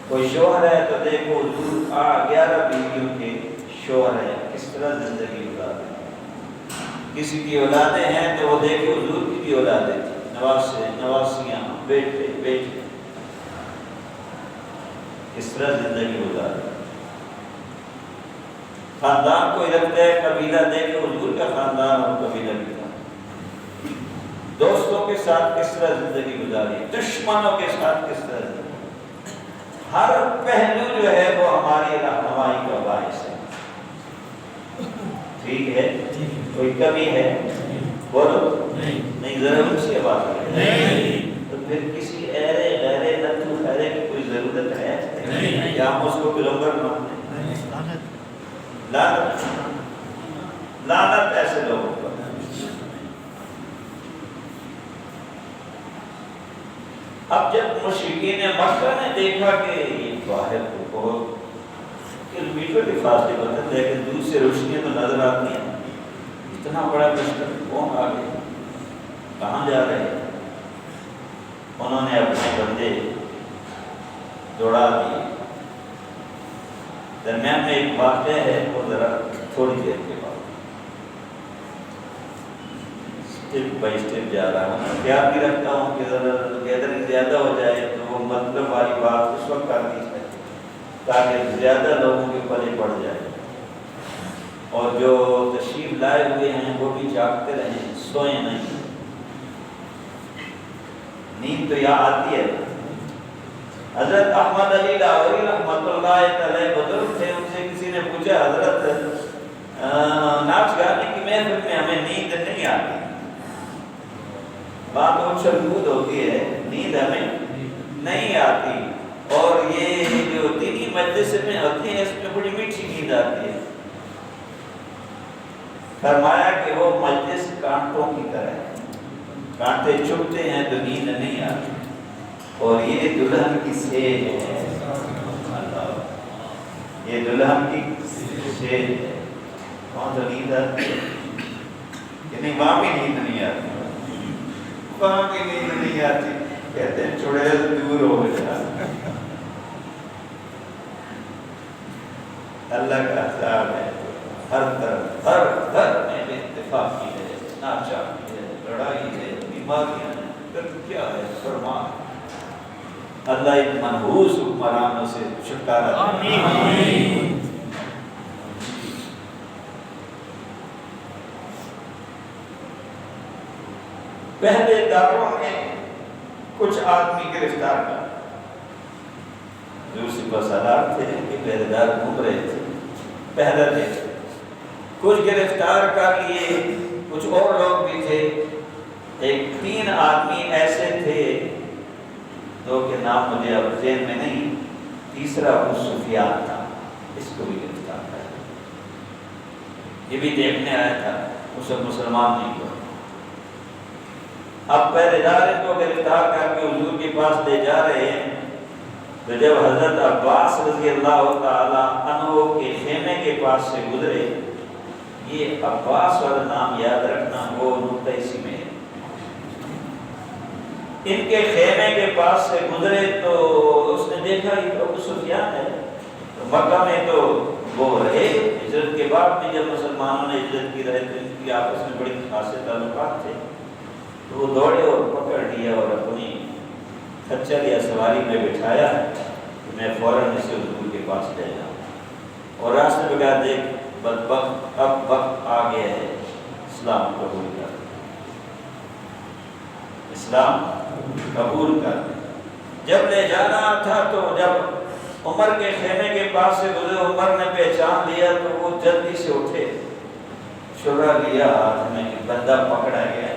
کوئی شوہر ہے تو دیکھو حضور 11 بیویوں کے شوہر ہیں، کس طرح زندگی گزارتے. کسی کی اولادیں ہیں تو وہ دیکھو حضور کی بھی اولادیں تھیں، نواسے، نواسیاں، بیٹے، بیٹے، کس طرح زندگی گزارتے. خاندان کوئی رکھتا ہے، قبیلہ دیکھو حضور کا خاندان اور قبیلہ بھی تھا. دوستوں کے ساتھ کس طرح زندگی گزاری، دشمنوں کے ساتھ کس طرح زندگی. ہر پہلو جو ہے وہ ہماری رہنمائی کا باعث ہے. ٹھیک ہے؟ کوئی کمی ہے؟ بولو نہیں، ذرا ان سے بات کریں. تو پھر کسی ایرے غیرے نتو خیرے کی کوئی ضرورت ہے یا ہم اس کو پیغمبر مانتے ہیں؟ لعنت، لعنت ایسے لوگوں پر. اب جب مشرکین مکہ نے دیکھا کہ یہ باہر کو بہت کلومیٹر کے فاصلے پر تھا، لیکن دور سے روشنیاں تو نظر آتی ہیں، اتنا بڑا لشکر کون آ گیا، کہاں جا رہے ہیں. انہوں نے اپنے بندے دوڑا دیے. درمیان میں ایک واقعہ ہے، وہ ذرا تھوڑی دیر کے بعد اسٹیپ بائی اسٹیپ جا رہا ہوں. میں خیال بھی رکھتا ہوں کہ ذرا گیدرنگ زیادہ ہو جائے تو وہ مطلب والی بات اس وقت کرنی چاہیے تاکہ زیادہ لوگوں کے پلے پڑ جائے، اور جو تشریف لائے ہوئے ہیں وہ بھی جاگتے رہیں، سوئیں نہیں. نیند تو یہاں آتی ہے. حضرت احمد علی لاہوری رحمۃ اللہ علیہ بزرگ تھے، ان سے کسی نے پوچھا حضرت ناچ گانے کی محفل میں ہمیں نیند نہیں آتی. بات بہت شدید ہوتی ہے، نیند ہمیں نہیں آتی، اور یہ جو دینی مجلس میں ہوتی ہے اس میں بڑی میٹھی نیند آتی ہے. فرمایا کہ وہ مجلس کانٹوں کی طرح ہے، کانٹے چبھتے ہیں تو نیند نہیں آتی، اور یہ دلہن کی سیج ہے. یہ دلہن کی سیج ہے. کون سا نیند آتی ہے کہ نہیں؟ وہاں بھی نیند نہیں آتی، وہاں بھی نیند نہیں آتی. کہتے ہیں چڑیل دور ہو جا. اللہ کا عذاب ہے ہر طرف، ہر گھر میں بے اتفاقی ہے، ناچاقی ہے، لڑائی ہے، بیماریاں ہیں، پھر کیا ہے؟ فرمان اللہ ان منحوس حکمرانوں سے چھٹکارا دے۔ آمین۔ پہلے دوروں میں کچھ آدمی گرفتار کر جو سپاسالار تھے کہ پہلے دار گھوم رہے تھے، پہلا تھے، کچھ گرفتار کر لیے، کچھ اور لوگ بھی تھے۔ ایک 3 آدمی ایسے تھے دو کے نام مجھے اب ذہن میں نہیں، تیسرا ابو سفیان تھا، اس کو بھی گرفتار کر یہ بھی دیکھنے آیا تھا، اسے مسلمان نہیں ہوا۔ اب پہلے دار ان کو گرفتار کر کے حضور کے پاس لے جا رہے ہیں، تو جب حضرت عباس رضی اللہ تعالی عنہ کے خیمے کے پاس سے گزرے، یہ عباس والا نام یاد رکھنا، وہ نقطہ اسی میں ہے، ان کے خیمے کے پاس سے گزرے تو اس نے دیکھا یہ تو ابو سفیان ہے۔ تو مکہ میں تو وہ رہے، ہجرت کے بعد میں جب مسلمانوں نے ہجرت کی رہے تو ان کی آپس میں بڑی خاص تعلقات تھے، تو وہ دوڑے اور پکڑ لیا اور اپنی کچر یا سواری میں بٹھایا کہ میں فوراً اسے حضور کے پاس لے جاؤں، اور راستے میں کہا دیکھ بدبخت اب وقت آ گیا ہے اسلام قبول کر، اسلام قبول کر۔ جب لے جانا تھا تو جب عمر کے خیمے کے پاس سے گزرے، عمر نے پہچان لیا تو وہ جلدی سے اٹھے، شرع لیا ہاتھ میں کہ بندہ پکڑا گیا،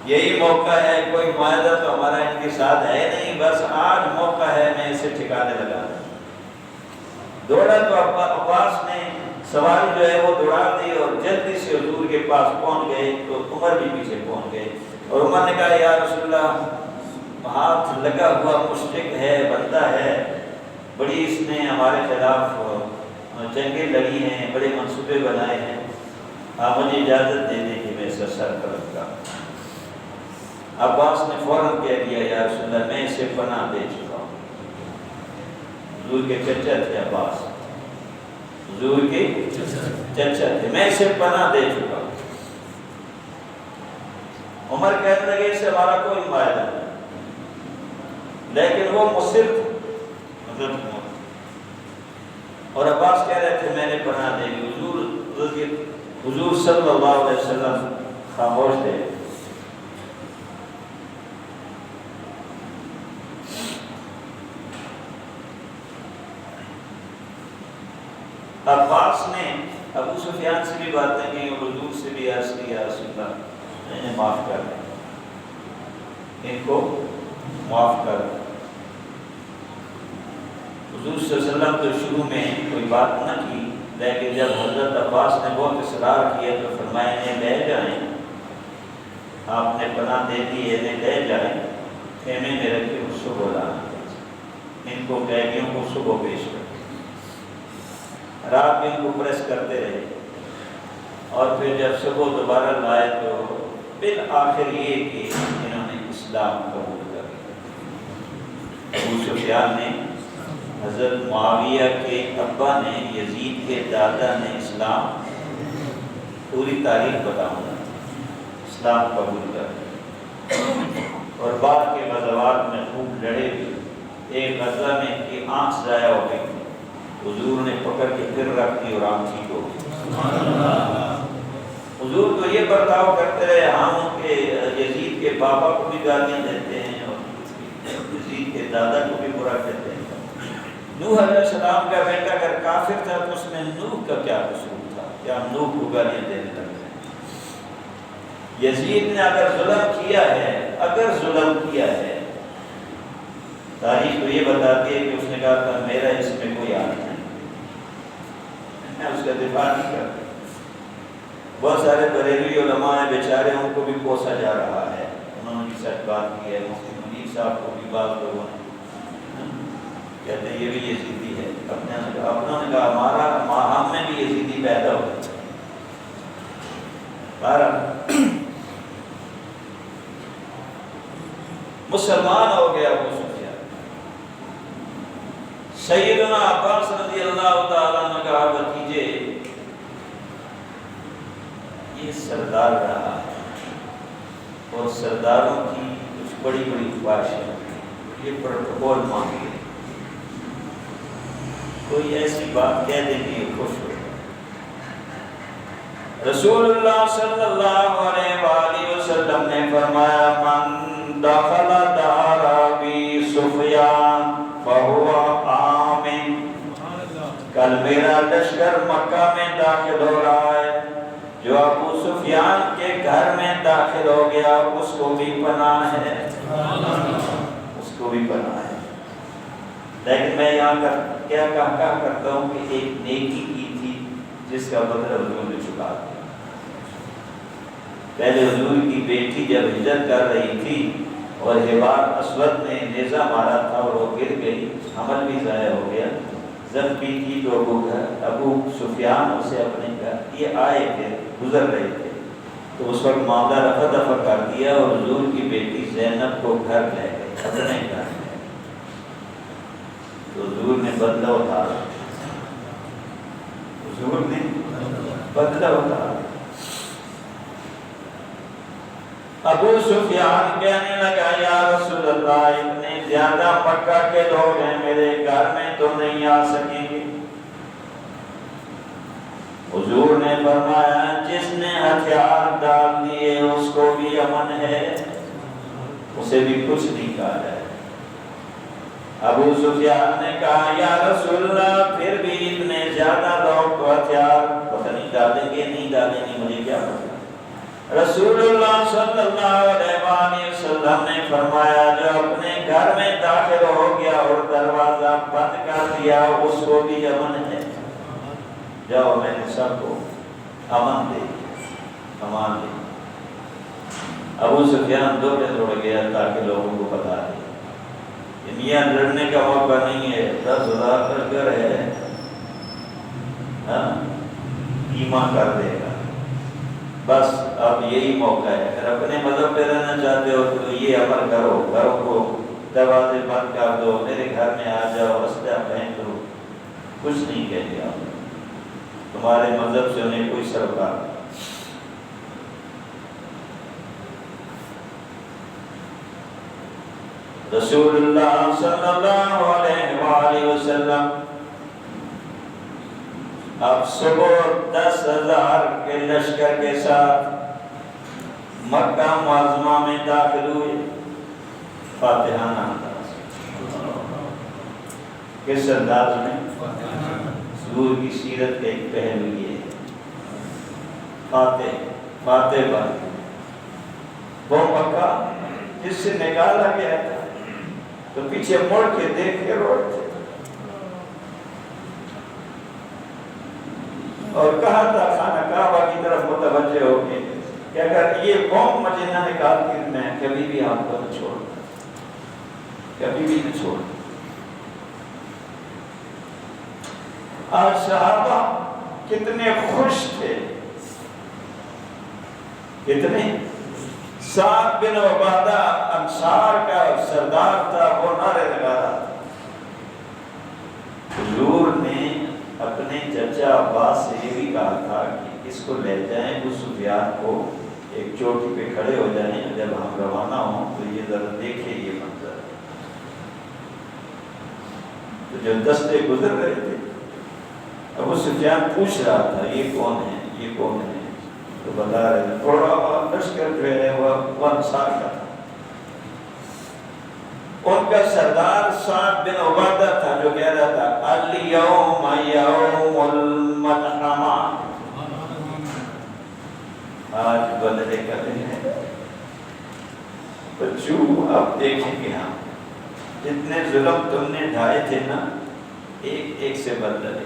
یہی موقع ہے، کوئی معاہدہ تو ہمارا ان کے ساتھ ہے نہیں، بس آج موقع ہے، میں اسے ٹھکانے لگا۔ دوڑا تو عباس نے سواری جو ہے وہ دوڑا دی اور جلدی سے حضور کے پاس پہنچ گئے، تو عمر بھی پیچھے پہنچ گئے، اور عمر نے کہا یا رسول اللہ ہاتھ لگا ہوا مشرک ہے، بندہ ہے، بڑی اس نے ہمارے خلاف جنگیں لڑی ہیں، بڑے منصوبے بنائے ہیں، آپ مجھے اجازت دے دیں کہ میں اسے سر پر رکھا۔ عباس نے فوراً کہہ دیا یا رسول اللہ میں اسے پناہ دے چکا ہوں، حضور کے چچا تھے عباس، حضور کے چچا تھے، میں اسے پناہ دے چکا ہوں۔ عمر کہنے لگے اس سے ہمارا کوئی معاہدہ نہیں، لیکن وہ مصر تھے، اور عباس کہہ رہے تھے میں نے پناہ دے دی۔ حضور صلی اللہ علیہ وسلم خاموش تھے۔ عباس نے ابو سفیان سے بھی باتیں کی اور حضور سے بھی عرض کیا یا رسول اللہ انہیں معاف کر دیں، ان کو معاف کر دیں۔ حضور صلی اللہ علیہ وسلم تو شروع میں کوئی بات نہ کی، لیکن جب حضرت عباس نے بہت اصرار کیا تو فرمایا انہیں لے جائیں، آپ نے پناہ دے دی، انہیں لے جائیں، خیمے میں رکھ کے اس کو بلانا، ان کو قیدیوں کو صبح پیش کر، رات میں ان کو پریس کرتے رہے، اور پھر جب صبح دوبارہ لائے تو بالآخر یہ کہ انہوں نے اسلام قبول کر لیا۔ ابو سفیان نے، حضرت معاویہ کے ابا نے، یزید کے دادا نے اسلام، پوری تاریخ بتاؤں گا، اسلام قبول کر لیا، اور بعد کے غزوات میں خوب لڑے بھی۔ ایک غزوہ میں کی آنکھ ضائع ہو گئی، حضور نے پکڑ کے پھر رکھ دی اور آنکھ ٹھیک ہو گئی۔ حضور تو یہ برتاؤ کرتے رہے، ہم ان کے یزید کے بابا کو بھی گالیاں دیتے ہیں اور یزید کے دادا کو بھی برا کہتے ہیں۔ نوح علیہ السلام کا بیٹا اگر کافر تھا تو اس میں نوح کا کیا قصور تھا، کیا نوح کو گالیاں دینے لگے؟ یزید نے اگر ظلم کیا ہے، اگر ظلم کیا ہے، تاریخ تو یہ بتاتی ہے کہ اس نے کہا تھا میرا اس میں کوئی ہاتھ نہیں، میں اس کا دفاع نہیں کرتا۔ بہت سارے بریلوی علماء ہیں بیچارے، ان کو بھی کوسا جا رہا ہے، انہوں نے بھی سچ بات کی ہے، مفتی منیر صاحب کو بھی بعض لوگوں نے کہتے ہیں یہ بھی یزیدی ہے، اپنوں نے کہا ہمارا ہم میں بھی یزیدی پیدا ہو گیا، مسلمان ہو گیا ابو سفیان۔ سیدنا عباس رضی اللہ تعالیٰ عنہ کا بھتیجے یہ سردار رہا ہے، اور سرداروں کی کچھ بڑی بڑی خواہشیں ہوتی ہیں۔ یہ پروٹوکول مانگی ہے، کوئی ایسی بات کہہ دیں کہ یہ خوش ہو۔ رسول اللہ صلی اللہ علیہ وآلہ وسلم نے فرمایا من دخل دار ابی سفیان فہو آمن۔ کل میرا لشکر مکہ میں داخل ہو رہا ہے، جو ابو سفیان کے گھر میں داخل ہو گیا اس کو بھی پناہ ہے، اس کو بھی پناہ ہے۔ لیکن میں یہاں کا کیا کہا کرتا ہوں کہ ایک نیکی کی تھی جس کا بدلہ حضور نے چکا دیا۔ پہلے حضور کی بیٹی جب ہجرت کر رہی تھی اور حبار اسود نے نیزہ مارا تھا اور وہ گر گئی، حمل بھی ضائع ہو گیا، زخمی تھی، تو ابو سفیان اسے اپنے گھر یہ آئے تھے، گزر رہے تھے، تو اس وقت معاملہ رفع دفع کر دیا اور حضور کی بیٹی زینب کو گھر لے گئے، اپنے گھر میں۔ تو حضور نے بدلہ اتارا، حضور نے بدلہ اتارا۔ ابو سفیان کہنے لگا یا رسول اللہ اتنے زیادہ مکہ کے لوگ ہیں، میرے گھر میں تو نہیں آ سکیں گے۔ حضور نے فرمایا جس نے ہتھیار ڈال دیے اس کو بھی امن ہے، اسے بھی کچھ نہیں کہا جائے۔ ابو سفیان نے کہا یا رسول اللہ پھر بھی اتنے زیادہ لوگ تو ہتھیار پتہ نہیں ڈالیں گے نہیں ڈالیں گے، مجھے کیا پتا۔ رسول اللہ صلی اللہ علیہ وآلہ وسلم نے فرمایا جو اپنے گھر میں داخل ہو گیا اور دروازہ بند کر دیا اس کو بھی امن ہے۔ جاؤ میں نے سب کو امن دے امان دے۔ ابو سفیان دو دن اڑ گیا تاکہ لوگوں کو بتا دے کہ میاں لڑنے کا موقع نہیں ہے، 10,000 لشکر ہے، ایما کر دے گا، بس اب یہی موقع ہے۔ اگر اپنے مذہب پہ رہنا چاہتے ہو تو یہ عمل کرو، گھروں کو دروازے بند کر دو، میرے گھر میں آ جاؤ، اسلحہ پہن دو، کچھ نہیں کہیں گے آپ، تمہارے مذہب سے انہیں کوئی سروکار نہیں۔ رسول اللہ صلی اللہ علیہ وآلہ وسلم اب صبح 10,000 کے لشکر کے ساتھ مکہ معظمہ میں داخل ہوئے، فاتحانہ انداز کس انداز میں؟ حضور کی سیرت کا ایک پہلو یہ ہے، فاتح بات وہ مکہ جس سے نکالا گیا تھا تو پیچھے مڑ کے دیکھ کے روئے تھے اور کہا تھا خانہ کعبہ کی طرف متوجہ ہو کے کہ اگر یہ قوم مجھے نہ نکالتی میں کبھی بھی آپ کو نہ چھوڑ، کبھی بھی نہ چھوڑ۔ آج صحابہ کتنے خوش تھے، کتنے۔ سعد بن عبادہ انصار کا سردار تھا، وہ نعرے لگا رہا تھا۔ حضور نے اپنے چچا عباس سے یہ بھی کہا تھا کہ اس کو لے جائیں ابو سفیان کو، ایک چوٹی پہ کھڑے ہو جائیں، جب ہم روانہ ہوں تو یہ ذرا دیکھیں یہ منظر۔ تو جب دستے گزر رہے تھے ابو سفیان پوچھ رہا تھا یہ کون ہے یہ کون ہے، تو بتا رہے تھے تھوڑا لشکر جو ہے وہ انصار کا تھا، ان کا سردار سعد بن عبادہ تھا جو کہہ رہا تھا الیوم یوم الملحمہ، آج بدلے کا دن ہے۔ بچوں آپ دیکھیں گے ہم جتنے ظلم تم نے ڈھائے تھے نا ایک ایک سے بدلے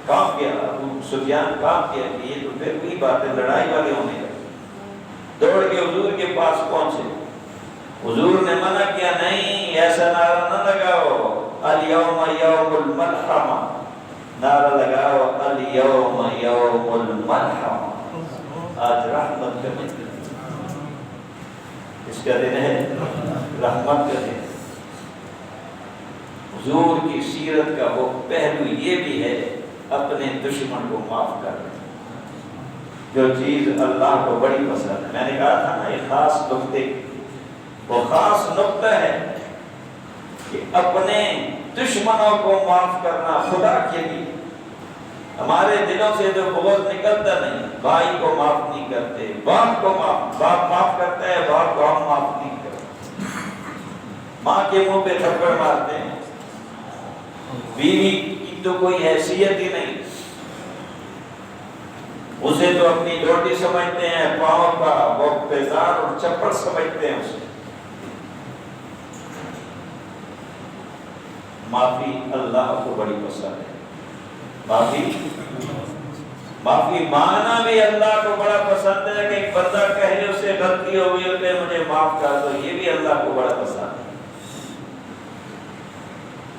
کام کیا، ابو سفیان کام کیا کہ یہ تو پھر وہی بات ہے، لڑائی والے ہونے لگے، دوڑ کے حضور کے پاس پہنچے۔ حضور نے منع کیا نہیں ایسا نعرہ نہ لگاؤ، الیوم یوم الملحمہ، نعرہ لگاؤ الیوم یوم الملحمہ، آج رحمت کا دن ہے۔ اس کا دن ہے رحمت کا دن۔ حضور کی سیرت کا وہ پہلو یہ بھی ہے اپنے دشمن کو معاف کر دیں، جو چیز اللہ کو بڑی پسند ہے۔ میں نے کہا تھا نا یہ خاص نقطے، وہ خاص نقطہ ہے کہ اپنے دشمنوں کو معاف کرنا خدا کے لیے. ہمارے دلوں سے جو بغض نکلتا نہیں، بھائی کو معاف نہیں کرتے، باپ کو باپ معاف کرتا ہے، باپ کو ہم معاف نہیں کرتے، ماں کے منہ پہ تھپڑ مارتے ہیں، بیوی کی تو کوئی حیثیت ہی نہیں، اسے تو اپنی روٹی سمجھتے ہیں، پاؤں کا وہ پیزار اور چپڑ سمجھتے ہیں اسے. معافی اللہ کو بڑی پسند ہے. معافی مانگنا بھی اللہ کو بڑا پسند ہے کہ ایک بندہ کہے اسے غلطی ہو گئی کہ مجھے معاف کر دو، یہ بھی اللہ کو بڑا پسند ہے.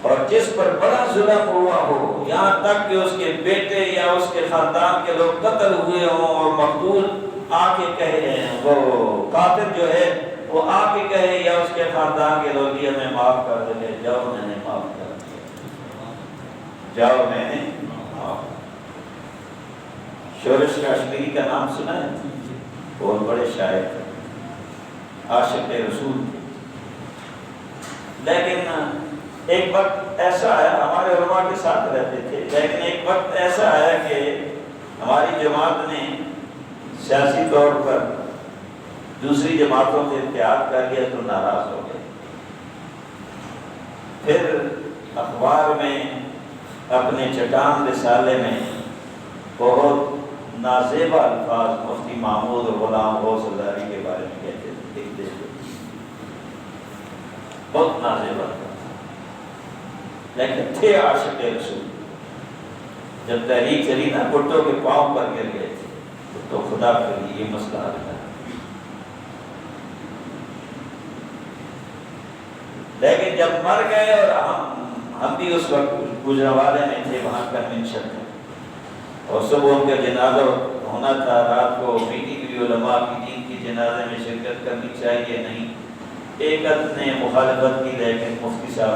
اور جس پر بڑا ظلم ہوا ہو، یہاں تک کہ اس کے بیٹے یا اس کے خاندان کے لوگ قتل ہوئے ہوں اور مقتول آ کے کہے، وہ قاتل جو ہے وہ آ کے کہے یا اس کے خاندان کے لوگ یہ ہمیں معاف کر دے، جاؤ میں نے معاف کر دیا، جاؤ میں نے معاف. شورش کاشمیری کا نام سنا ہے؟ بہت بڑے شاعر تھے، عاشق رسول تھے. لیکن ایک وقت ایسا آیا، ہمارے علماء کے ساتھ رہتے تھے، لیکن ایک وقت ایسا آیا کہ ہماری جماعت نے سیاسی طور پر دوسری جماعتوں سے اتحاد کر لیا تو ناراض ہو گئے. پھر اخبار میں اپنے چٹان رسالے میں بہت نازیبا الفاظ مفتی محمود اور غلام غوث ہزاری کے بارے میں کہتے تھے، لکھتے تھے، بہت نازیبا تھا، لیکن تھے عاشق رسول. جب تحریک چلی نا بھٹو کے پاؤں پر گر گئے تھے تو خدا کے لیے یہ مسئلہ حل ہے. لیکن جب مر گئے اور ہم بھی اس وقت گجرانوالے میں تھے، وہاں کنونشن تھا اور صبح ان کا جنازہ ہونا تھا، رات کو میٹنگ بھی علماء کی دین کی جنازے میں شرکت کرنی چاہیے نہیں. ایک نے مخالفت کی لیکن مفتی صاحب